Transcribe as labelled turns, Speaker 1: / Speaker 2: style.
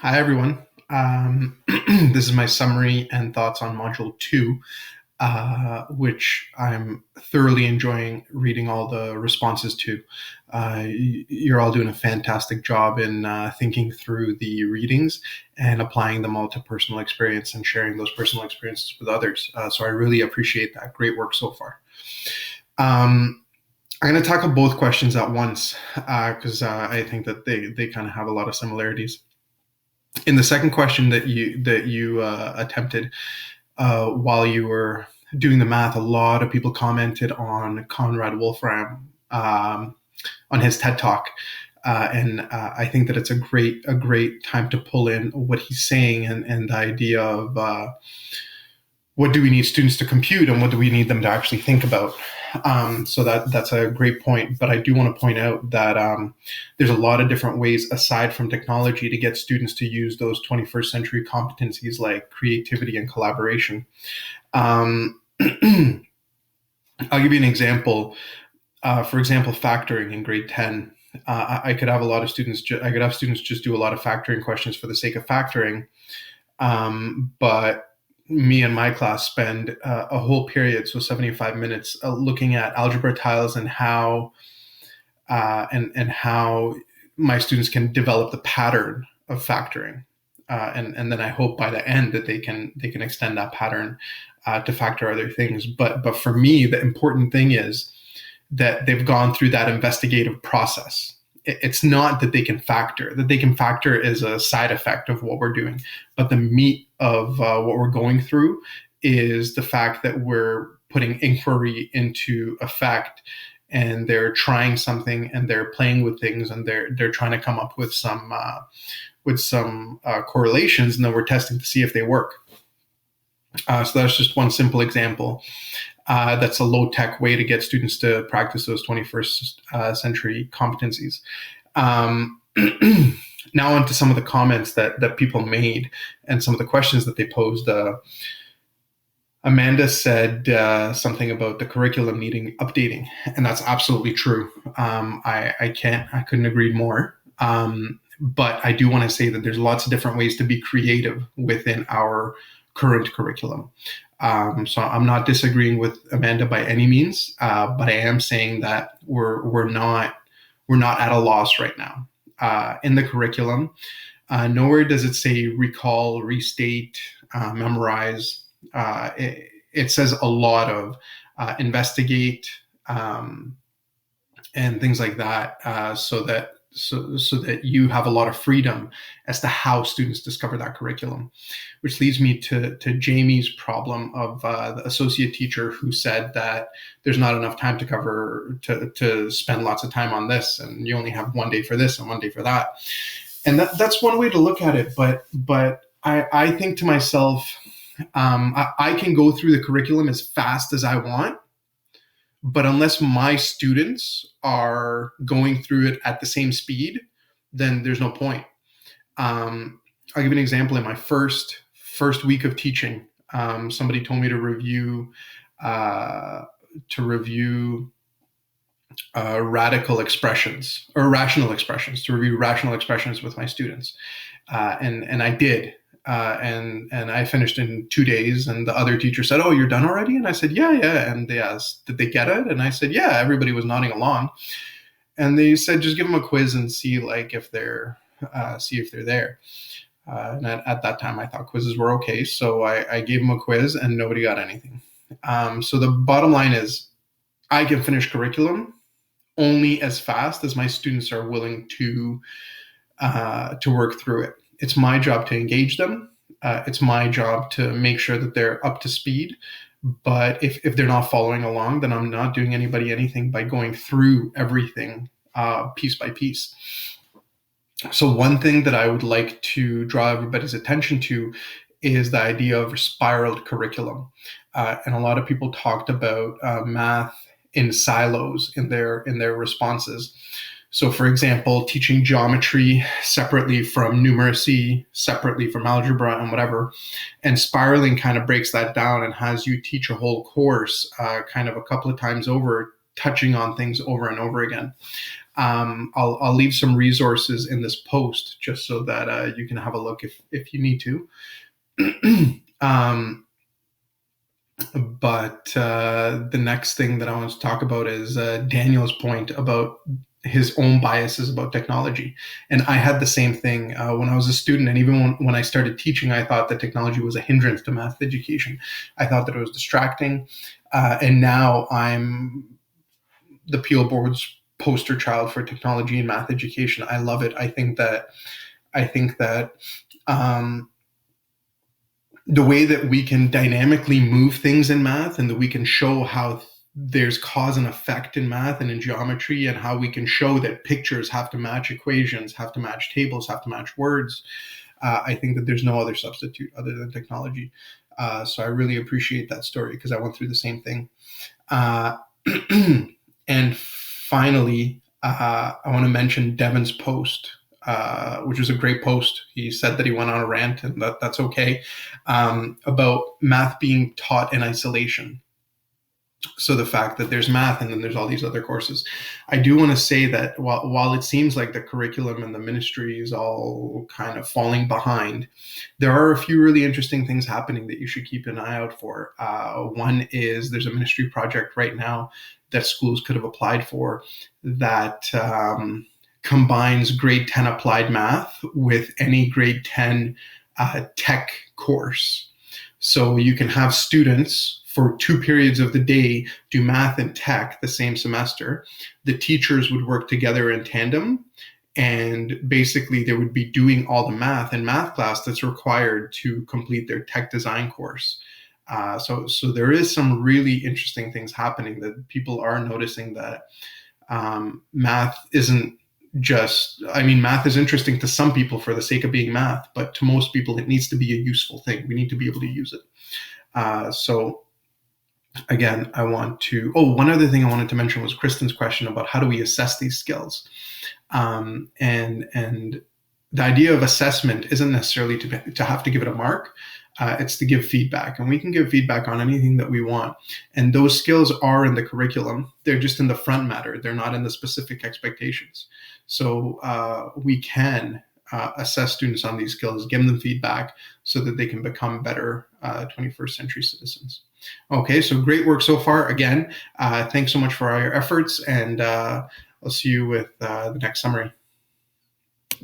Speaker 1: Hi, everyone. This is my summary and thoughts on Module 2, which I'm thoroughly enjoying reading all the responses to. You're all doing a fantastic job in thinking through the readings and applying them all to personal experience and sharing those personal experiences with others. So I really appreciate that. Great work so far. I'm going to tackle both questions at once because I think that they kind of have a lot of similarities. In the second question that you attempted while you were doing the math, a lot of people commented on Conrad Wolfram on his TED Talk, and I think that it's a great time to pull in what he's saying and the idea of what do we need students to compute and what do we need them to actually think about. So that's a great point. But I do want to point out that there's a lot of different ways aside from technology to get students to use those 21st century competencies like creativity and collaboration. I'll give you an example. For example, factoring in grade 10. I could have a lot of students. I could have students just do a lot of factoring questions for the sake of factoring, but me and my class spend a whole period, so 75 minutes, looking at algebra tiles and how how my students can develop the pattern of factoring, and then I hope by the end that they can extend that pattern to factor other things. But for me, the important thing is that they've gone through that investigative process. It's not that they can factor. That they can factor is a side effect of what we're doing. But the meat of what we're going through is the fact that we're putting inquiry into effect, and they're trying something and they're playing with things and they're trying to come up with some correlations, and then we're testing to see if they work. So that's just one simple example. That's a low-tech way to get students to practice those 21st century competencies. Now on to some of the comments that people made and some of the questions that they posed. Amanda said something about the curriculum needing updating, and that's absolutely true. I couldn't agree more. But I do want to say that there's lots of different ways to be creative within our current curriculum. So I'm not disagreeing with Amanda by any means, but I am saying that we're not at a loss right now in the curriculum. Nowhere does it say recall, restate, memorize. It says a lot of investigate and things like that, so that you have a lot of freedom as to how students discover that curriculum. Which leads me to Jamie's problem of the associate teacher who said that there's not enough time to cover, to spend lots of time on this, and you only have one day for this and one day for that. And that's one way to look at it, but I think to myself, I can go through the curriculum as fast as I want, but unless my students are going through it at the same speed, then there's no point. I'll give an example. In my first week of teaching, somebody told me to review radical expressions or rational expressions, to review rational expressions with my students, and I did. And I finished in 2 days, and the other teacher said, "Oh, you're done already?" And I said, yeah. And they asked, "Did they get it?" And I said, "Yeah." Everybody was nodding along. And they said, "Just give them a quiz and see if they're there." And at that time, I thought quizzes were okay, so I gave them a quiz, and nobody got anything. So the bottom line is, I can finish curriculum only as fast as my students are willing to work through it. It's my job to engage them. It's my job to make sure that they're up to speed. But if they're not following along, then I'm not doing anybody anything by going through everything piece by piece. So one thing that I would like to draw everybody's attention to is the idea of a spiraled curriculum. And a lot of people talked about math in silos in their responses. So, for example, teaching geometry separately from numeracy, separately from algebra and whatever. And spiraling kind of breaks that down and has you teach a whole course kind of a couple of times over, touching on things over and over again. I'll leave some resources in this post just so that you can have a look if you need to. But the next thing that I want to talk about is Daniel's point about his own biases about technology. And I had the same thing when I was a student. And even when I started teaching, I thought that technology was a hindrance to math education. I thought that it was distracting. And now I'm the Peel Board's poster child for technology and math education. I love it. I think that the way that we can dynamically move things in math, and that we can show how there's cause and effect in math and in geometry, and how we can show that pictures have to match equations, have to match tables, have to match words. I think that there's no other substitute other than technology. So I really appreciate that story because I went through the same thing. And finally, I want to mention Devin's post, which was a great post. He said that he went on a rant, and that's okay, about math being taught in isolation. So the fact that there's math and then there's all these other courses. I do want to say that while it seems like the curriculum and the ministry is all kind of falling behind, there are a few really interesting things happening that you should keep an eye out for. One is there's a ministry project right now that schools could have applied for that combines grade 10 applied math with any grade 10 tech course. So you can have students for 2 periods of the day do math and tech the same semester. The teachers would work together in tandem, and basically they would be doing all the math in math class that's required to complete their tech design course. So there is some really interesting things happening, that people are noticing that math isn't just, math is interesting to some people for the sake of being math, but to most people, it needs to be a useful thing. We need to be able to use it. So again, one other thing I wanted to mention was Kristen's question about how do we assess these skills? And the idea of assessment isn't necessarily to have to give it a mark. It's to give feedback, and we can give feedback on anything that we want. And those skills are in the curriculum. They're just in the front matter. They're not in the specific expectations. So we can assess students on these skills, give them feedback so that they can become better 21st century citizens. Okay, so great work so far. Again, thanks so much for all your efforts, and I'll see you with the next summary.